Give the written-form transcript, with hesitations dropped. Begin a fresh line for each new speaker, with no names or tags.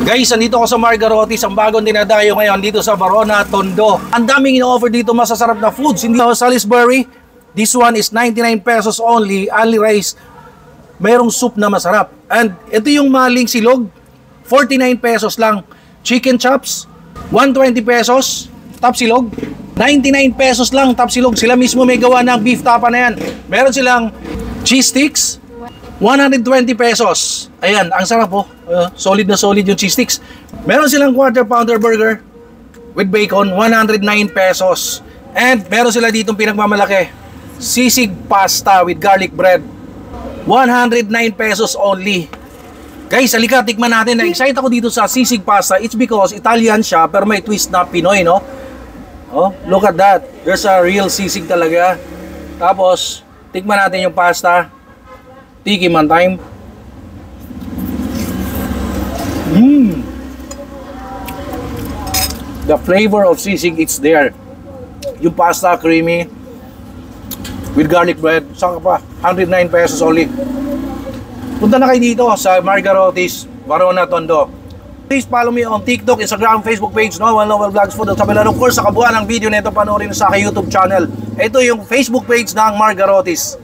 Guys, andito ako sa Margarotis, ang bagong dinadayo ngayon dito sa Varona, Tondo. Ang daming ino-offer dito masasarap na foods. Hindi ako Salisbury. This one is 99 pesos only rice. Merong soup na masarap. And ito yung maling silog, 49 pesos lang. Chicken chops, 120 pesos. Top silog, 99 pesos lang. Top silog, sila mismo may gawa ng beef tapa na yan. Meron silang cheese sticks, 120 pesos. Ayan, ang sarap po. Solid na solid yung cheese sticks. Meron silang quarter pounder burger with bacon, 109 pesos. And meron sila ditong pinagmamalaki, sisig pasta with garlic bread, 109 pesos only. Guys, halika, tikman natin. Na-excite ako dito sa sisig pasta. It's because Italian siya, pero may twist na Pinoy, no? Oh, look at that. There's a real sisig talaga. Tapos, tikman natin yung pasta. Tiki man time. The flavor of sisig, it's there. Yung pasta, creamy. With garlic bread. Saan ka pa? 109 pesos only. Punta na kayo dito sa Margarotis, Varona, Tondo. Please follow me on TikTok, Instagram, Facebook page, Noel Vlogs Food. At of course, sa kabuuan ng video nito, panoorin sa aking YouTube channel. Ito yung Facebook page ng Margarotis.